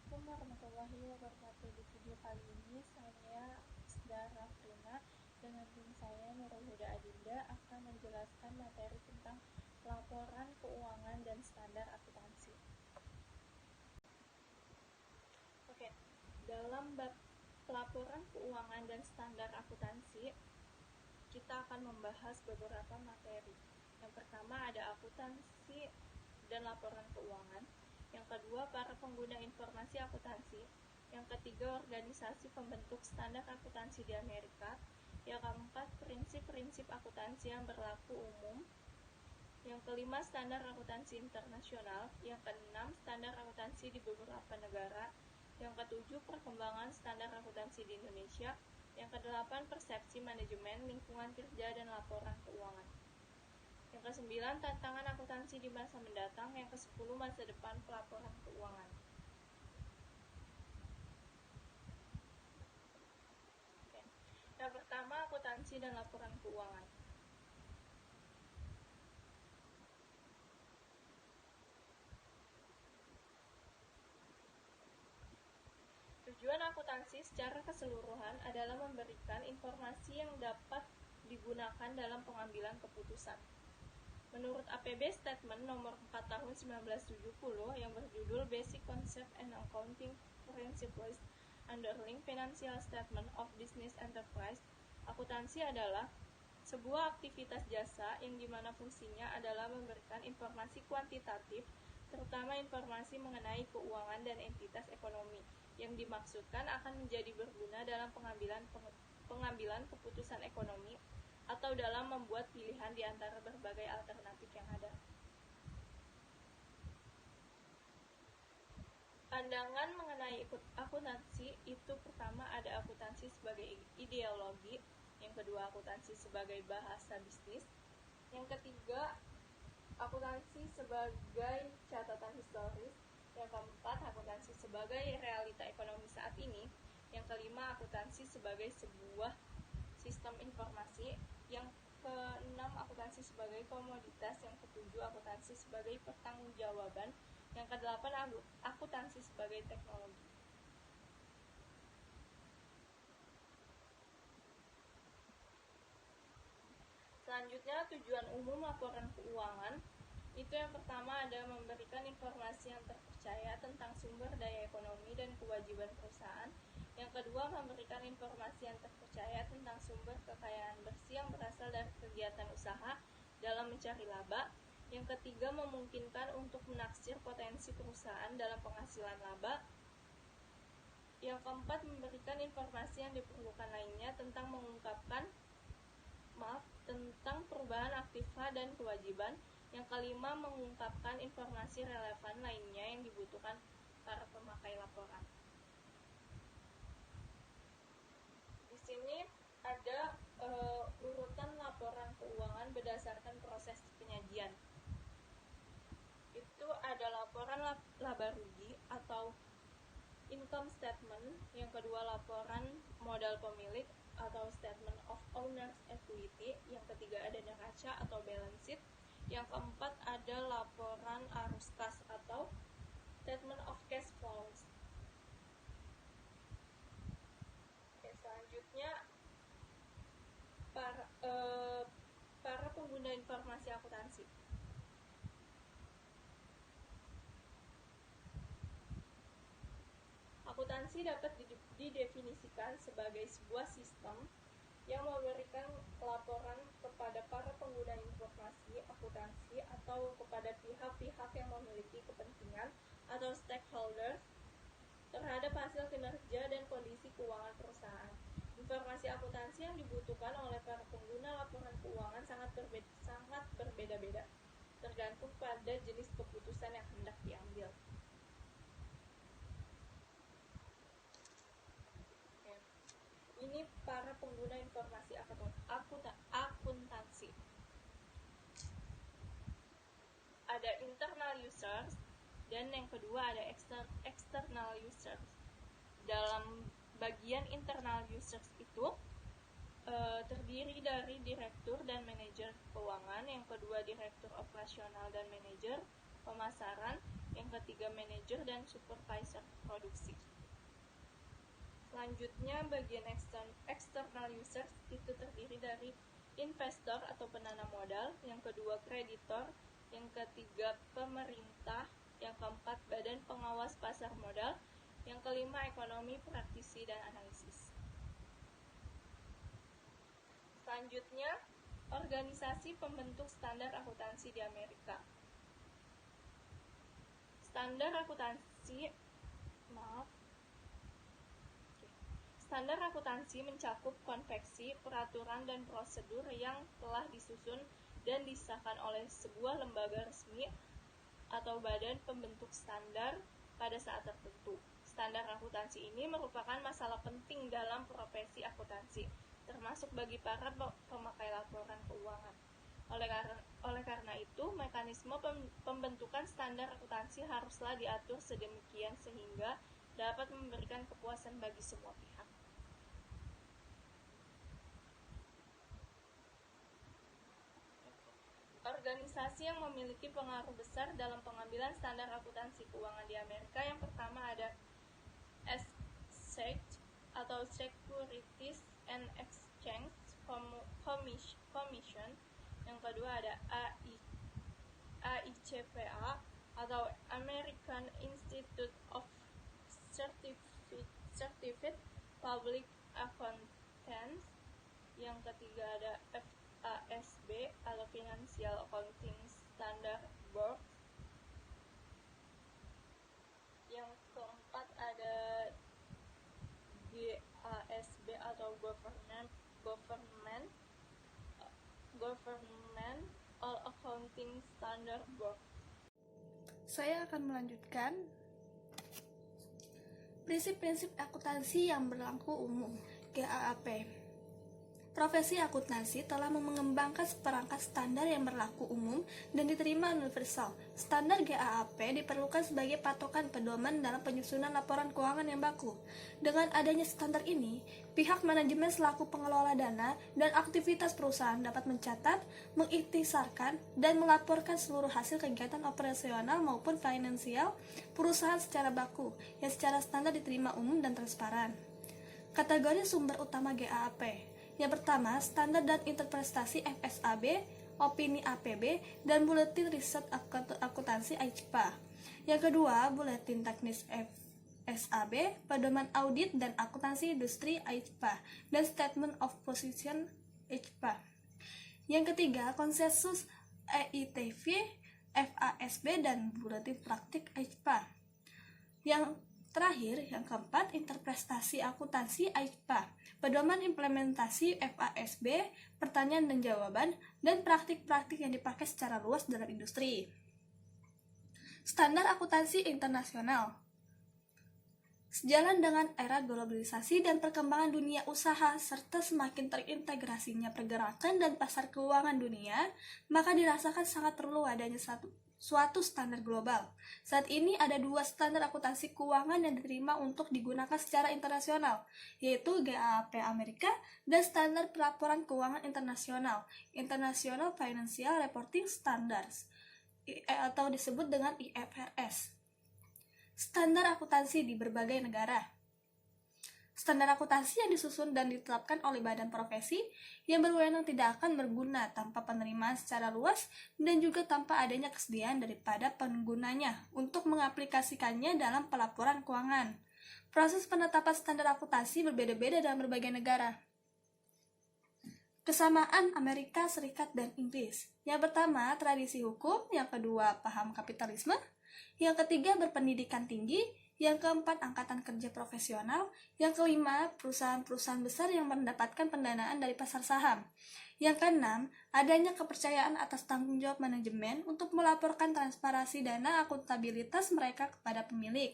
Assalamualaikum warahmatullahi wabarakatuh. Di video kali ini saya Isdara Frina dengan tim saya Nurul Huda Adinda akan menjelaskan materi tentang laporan keuangan dan standar akuntansi. Oke, dalam bab laporan keuangan dan standar akuntansi, kita akan membahas beberapa materi. Yang pertama ada akuntansi dan laporan keuangan. Yang kedua, para pengguna informasi akuntansi. Yang ketiga, organisasi pembentuk standar akuntansi di Amerika. Yang keempat, prinsip-prinsip akuntansi yang berlaku umum. Yang kelima, standar akuntansi internasional. Yang keenam, standar akuntansi di beberapa negara. Yang ketujuh, perkembangan standar akuntansi di Indonesia. Yang kedelapan, persepsi manajemen, lingkungan kerja, dan laporan keuangan. Yang ke-9, tantangan akuntansi di masa mendatang. Yang ke-10, masa depan pelaporan keuangan. Oke. Yang pertama, akuntansi dan laporan keuangan. Tujuan akuntansi secara keseluruhan adalah memberikan informasi yang dapat digunakan dalam pengambilan keputusan. Menurut APB Statement nomor 4 tahun 1970 yang berjudul Basic Concept and Accounting Principles Underlying Financial Statement of Business Enterprise, akuntansi adalah sebuah aktivitas jasa yang dimana fungsinya adalah memberikan informasi kuantitatif, terutama informasi mengenai keuangan dan entitas ekonomi, yang dimaksudkan akan menjadi berguna dalam pengambilan keputusan ekonomi atau dalam membuat pilihan di antara berbagai alternatif yang ada. Pandangan mengenai akuntansi itu pertama ada akuntansi sebagai ideologi, yang kedua akuntansi sebagai bahasa bisnis, yang ketiga akuntansi sebagai catatan historis, yang keempat akuntansi sebagai realita ekonomi saat ini, yang kelima akuntansi sebagai sebuah sistem informasi, yang keenam akuntansi sebagai komoditas, yang ketujuh akuntansi sebagai pertanggungjawaban, yang kedelapan akuntansi sebagai teknologi. Selanjutnya, tujuan umum laporan keuangan. Itu yang pertama ada memberikan informasi yang terpercaya tentang sumber daya ekonomi dan kewajiban perusahaan. Yang kedua, memberikan informasi yang terpercaya tentang sumber kekayaan bersih yang berasal dari kegiatan usaha dalam mencari laba. Yang ketiga, memungkinkan untuk menaksir potensi perusahaan dalam penghasilan laba. Yang keempat, memberikan informasi yang diperlukan lainnya tentang tentang perubahan aktiva dan kewajiban. Yang kelima, mengungkapkan informasi relevan lainnya yang dibutuhkan para pemakai laporan. Di sini ada urutan laporan keuangan berdasarkan proses penyajian. Itu ada laporan laba rugi atau income statement, yang kedua laporan modal pemilik atau statement of owner's equity, yang ketiga ada neraca atau balance sheet, yang keempat ada laporan arus kas atau statement of cash flows. Oke, selanjutnya para pengguna informasi akuntansi. Akuntansi dapat didefinisikan sebagai sebuah sistem yang memberikan laporan kepada para pengguna informasi akuntansi atau kepada pihak-pihak yang memiliki kepentingan atau stakeholders terhadap hasil kinerja dan kondisi keuangan perusahaan. Informasi akuntansi yang dibutuhkan oleh para pengguna laporan keuangan sangat berbeda-beda, tergantung pada jenis keputusan yang hendak diambil. Ini para pengguna informasi akuntansi. Ada internal users dan yang kedua ada external users. Dalam bagian internal users itu terdiri dari direktur dan manajer keuangan, yang kedua direktur operasional dan manajer pemasaran, yang ketiga manajer dan supervisor produksi. Selanjutnya, bagian external users itu terdiri dari investor atau penanam modal, yang kedua kreditor, yang ketiga pemerintah, yang keempat badan pengawas pasar modal, yang kelima ekonomi, praktisi, dan analisis. Selanjutnya, organisasi pembentuk standar akuntansi di Amerika. Standar akuntansi mencakup konveksi, peraturan, dan prosedur yang telah disusun dan disahkan oleh sebuah lembaga resmi atau badan pembentuk standar pada saat tertentu. Standar akuntansi ini merupakan masalah penting dalam profesi akuntansi, termasuk bagi para pemakai laporan keuangan. Oleh karena itu, mekanisme pembentukan standar akuntansi haruslah diatur sedemikian sehingga dapat memberikan kepuasan bagi semua pihak. Organisasi yang memiliki pengaruh besar dalam pengambilan standar akuntansi keuangan di Amerika, yang pertama ada SEC atau Securities and Exchange Commission, yang kedua ada AICPA atau American Institute of Certified Public Accountants, yang ketiga ada FASB atau Financial Accounting Standard Board, yang keempat ada GASB atau Government All Accounting Standard Board. Saya akan melanjutkan prinsip-prinsip akuntansi yang berlaku umum, GAAP. Profesi akuntansi telah mengembangkan seperangkat standar yang berlaku umum dan diterima universal. Standar GAAP diperlukan sebagai patokan pedoman dalam penyusunan laporan keuangan yang baku. Dengan adanya standar ini, pihak manajemen selaku pengelola dana dan aktivitas perusahaan dapat mencatat, mengikhtisarkan, dan melaporkan seluruh hasil kegiatan operasional maupun finansial perusahaan secara baku, yang secara standar diterima umum dan transparan. Kategori sumber utama GAAP. Yang pertama, standar dan interpretasi FSAB, opini APB, dan buletin riset akuntansi AICPA. Yang kedua, buletin teknis FSAB, pedoman audit dan akuntansi industri AICPA, dan statement of position AICPA. Yang ketiga, konsensus EITV, FASB, dan buletin praktik AICPA. Yang terakhir, yang keempat, interpretasi akuntansi AICPA, pedoman implementasi FASB, pertanyaan dan jawaban, dan praktik-praktik yang dipakai secara luas dalam industri. Standar akuntansi internasional. Sejalan dengan era globalisasi dan perkembangan dunia usaha serta semakin terintegrasinya pergerakan dan pasar keuangan dunia, maka dirasakan sangat perlu adanya suatu standar global. Saat ini ada dua standar akuntansi keuangan yang diterima untuk digunakan secara internasional, yaitu GAAP Amerika dan Standar Pelaporan Keuangan Internasional, International Financial Reporting Standards, atau disebut dengan IFRS. Standar akuntansi di berbagai negara. Standar akuntansi yang disusun dan ditetapkan oleh badan profesi yang berwenang tidak akan berguna tanpa penerimaan secara luas dan juga tanpa adanya kesediaan daripada penggunanya untuk mengaplikasikannya dalam pelaporan keuangan. Proses penetapan standar akuntansi berbeda-beda dalam berbagai negara. Kesamaan Amerika Serikat dan Inggris. Yang pertama, tradisi hukum. Yang kedua, paham kapitalisme. Yang ketiga, berpendidikan tinggi. Yang keempat, angkatan kerja profesional. Yang kelima, perusahaan-perusahaan besar yang mendapatkan pendanaan dari pasar saham. Yang keenam, adanya kepercayaan atas tanggung jawab manajemen untuk melaporkan transparansi dana akuntabilitas mereka kepada pemilik.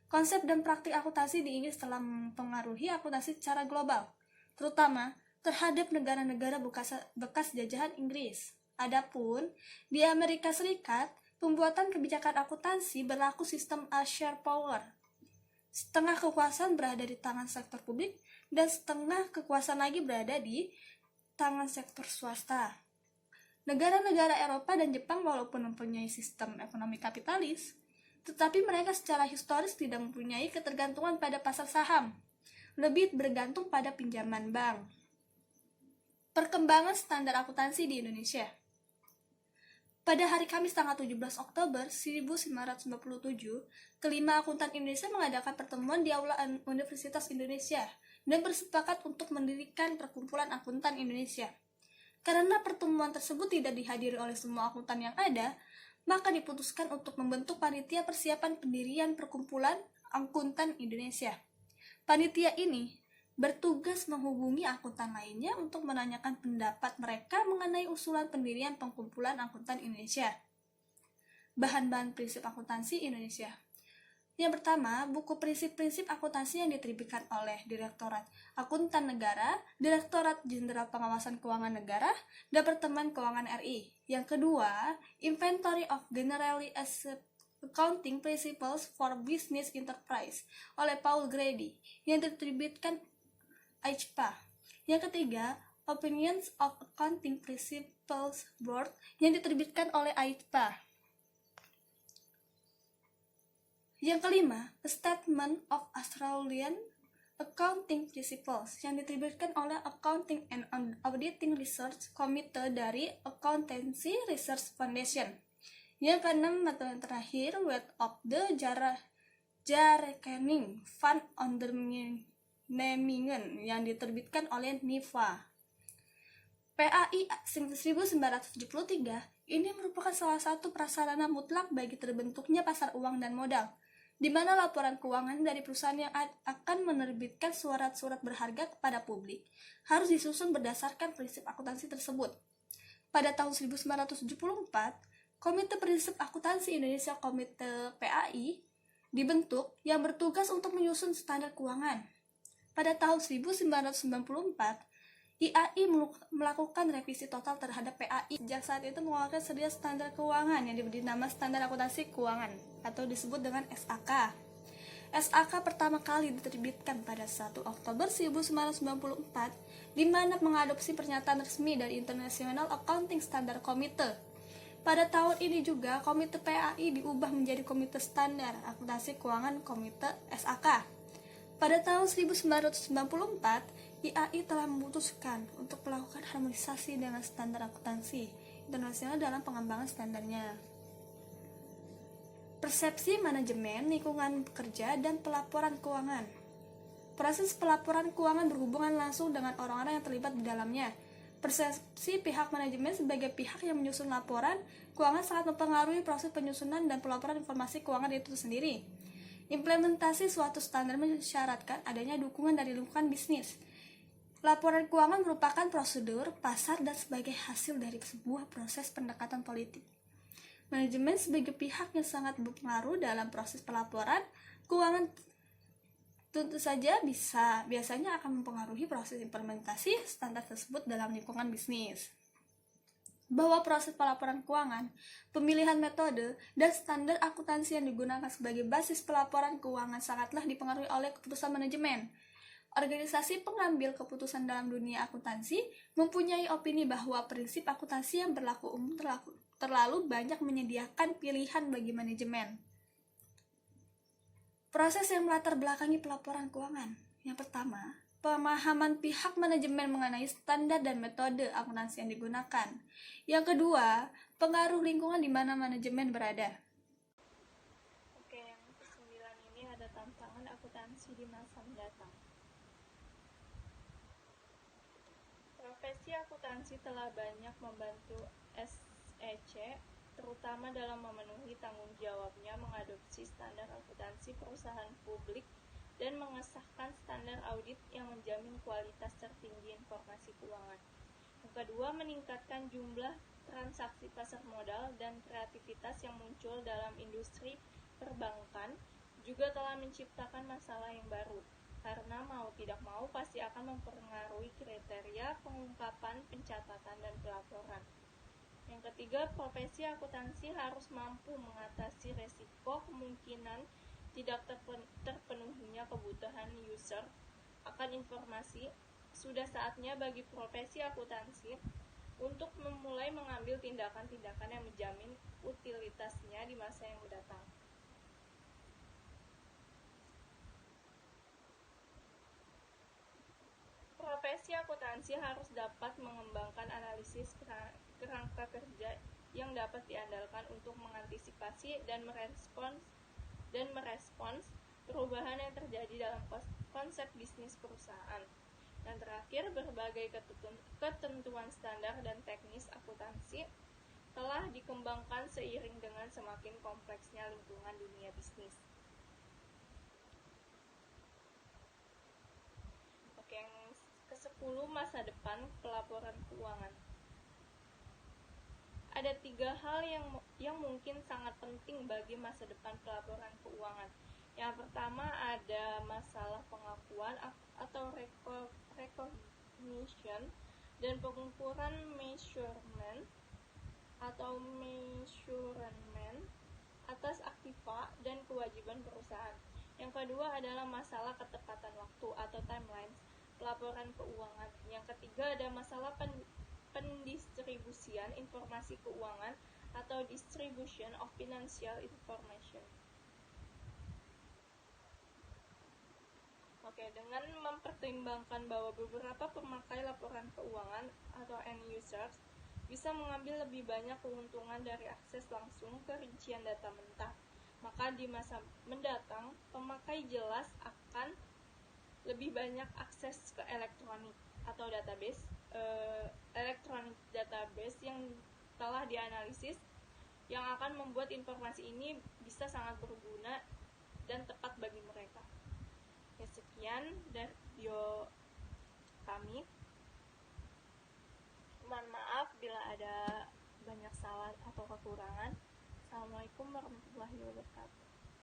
Konsep dan praktik akuntansi di Inggris telah mempengaruhi akuntansi secara global, terutama terhadap negara-negara bekas jajahan Inggris. Adapun di Amerika Serikat, pembuatan kebijakan akuntansi berlaku sistem share power. Setengah kekuasaan berada di tangan sektor publik dan setengah kekuasaan lagi berada di tangan sektor swasta. Negara-negara Eropa dan Jepang walaupun mempunyai sistem ekonomi kapitalis, tetapi mereka secara historis tidak mempunyai ketergantungan pada pasar saham, lebih bergantung pada pinjaman bank. Perkembangan standar akuntansi di Indonesia. Pada hari Kamis tanggal 17 Oktober 1997, kelima akuntan Indonesia mengadakan pertemuan di Aula Universitas Indonesia dan bersepakat untuk mendirikan Perkumpulan Akuntan Indonesia. Karena pertemuan tersebut tidak dihadiri oleh semua akuntan yang ada, maka diputuskan untuk membentuk panitia persiapan pendirian Perkumpulan Akuntan Indonesia. Panitia ini bertugas menghubungi akuntan lainnya untuk menanyakan pendapat mereka mengenai usulan pendirian Perkumpulan Akuntan Indonesia. Bahan-bahan prinsip akuntansi Indonesia. Yang pertama, buku prinsip-prinsip akuntansi yang diterbitkan oleh Direktorat Akuntan Negara, Direktorat Jenderal Pengawasan Keuangan Negara, Departemen Keuangan RI. Yang kedua, Inventory of Generally Accounting Principles for Business Enterprise oleh Paul Grady yang diterbitkan AICPA. Yang ketiga, Opinions of Accounting Principles Board yang diterbitkan oleh AICPA. Yang kelima, A Statement of Australian Accounting Principles yang diterbitkan oleh Accounting and Auditing Research Committee dari Accountancy Research Foundation. Yang keenam, atau yang terakhir, Weight of the Jarekening Fund under Memmingen yang diterbitkan oleh NIFA. PAI 1973 ini merupakan salah satu prasarana mutlak bagi terbentuknya pasar uang dan modal, di mana laporan keuangan dari perusahaan yang akan menerbitkan surat-surat berharga kepada publik harus disusun berdasarkan prinsip akuntansi tersebut. Pada tahun 1974, Komite Prinsip Akuntansi Indonesia Komite PAI dibentuk yang bertugas untuk menyusun standar keuangan. Pada tahun 1994, IAI melakukan revisi total terhadap PAI. Sejak saat itu mengeluarkan sedia standar keuangan yang diberi nama Standar Akuntansi Keuangan atau disebut dengan SAK. SAK pertama kali diterbitkan pada 1 Oktober 1994, di mana mengadopsi pernyataan resmi dari International Accounting Standard Committee. Pada tahun ini juga, Komite PAI diubah menjadi Komite Standar Akuntansi Keuangan Komite SAK. Pada tahun 1994, IAI telah memutuskan untuk melakukan harmonisasi dengan standar akuntansi internasional dalam pengembangan standarnya. Persepsi manajemen, lingkungan bekerja, dan pelaporan keuangan. Proses pelaporan keuangan berhubungan langsung dengan orang-orang yang terlibat di dalamnya. Persepsi pihak manajemen sebagai pihak yang menyusun laporan keuangan sangat mempengaruhi proses penyusunan dan pelaporan informasi keuangan itu sendiri. Implementasi suatu standar mensyaratkan adanya dukungan dari lingkungan bisnis. Laporan keuangan merupakan prosedur, pasar, dan sebagai hasil dari sebuah proses pendekatan politik. Manajemen sebagai pihak yang sangat berpengaruh dalam proses pelaporan keuangan tentu saja biasanya akan mempengaruhi proses implementasi standar tersebut dalam lingkungan bisnis. Bahwa proses pelaporan keuangan, pemilihan metode, dan standar akuntansi yang digunakan sebagai basis pelaporan keuangan sangatlah dipengaruhi oleh keputusan manajemen. Organisasi pengambil keputusan dalam dunia akuntansi mempunyai opini bahwa prinsip akuntansi yang berlaku umum terlalu banyak menyediakan pilihan bagi manajemen. Proses yang melatar belakangi pelaporan keuangan. Yang pertama, pemahaman pihak manajemen mengenai standar dan metode akuntansi yang digunakan. Yang kedua, pengaruh lingkungan di mana manajemen berada. Oke, yang ke-9 ini ada tantangan akuntansi di masa mendatang. Profesi akuntansi telah banyak membantu SEC, terutama dalam memenuhi tanggung jawabnya mengadopsi standar akuntansi perusahaan publik dan mengesahkan standar audit yang menjamin kualitas tertinggi informasi keuangan. Yang kedua, meningkatkan jumlah transaksi pasar modal dan kreativitas yang muncul dalam industri perbankan juga telah menciptakan masalah yang baru, karena mau tidak mau pasti akan mempengaruhi kriteria pengungkapan, pencatatan, dan pelaporan. Yang ketiga, profesi akuntansi harus mampu mengatasi resiko kemungkinan tidak terpenuhinya kebutuhan user akan informasi. Sudah saatnya bagi profesi akuntansi untuk memulai mengambil tindakan-tindakan yang menjamin utilitasnya di masa yang mendatang. Profesi akuntansi harus dapat mengembangkan analisis kerangka kerja yang dapat diandalkan untuk mengantisipasi dan merespons perubahan yang terjadi dalam konsep bisnis perusahaan. Dan terakhir, berbagai ketentuan standar dan teknis akuntansi telah dikembangkan seiring dengan semakin kompleksnya lingkungan dunia bisnis. Oke, yang ke-10, masa depan pelaporan keuangan. Ada 3 hal yang mungkin sangat penting bagi masa depan pelaporan keuangan. Yang pertama ada masalah pengakuan atau recognition dan pengukuran measurement atas aktiva dan kewajiban perusahaan. Yang kedua adalah masalah ketepatan waktu atau timeline pelaporan keuangan. Yang ketiga ada masalah pendistribusian informasi keuangan atau distribution of financial information. Oke, dengan mempertimbangkan bahwa beberapa pemakai laporan keuangan atau end users bisa mengambil lebih banyak keuntungan dari akses langsung ke rincian data mentah, maka di masa mendatang pemakai jelas akan lebih banyak akses ke elektronik atau elektronik database yang telah dianalisis, yang akan membuat informasi ini bisa sangat berguna dan tepat bagi mereka. Ya, sekian dari video kami. Mohon maaf bila ada banyak salah atau kekurangan. Assalamualaikum warahmatullahi wabarakatuh.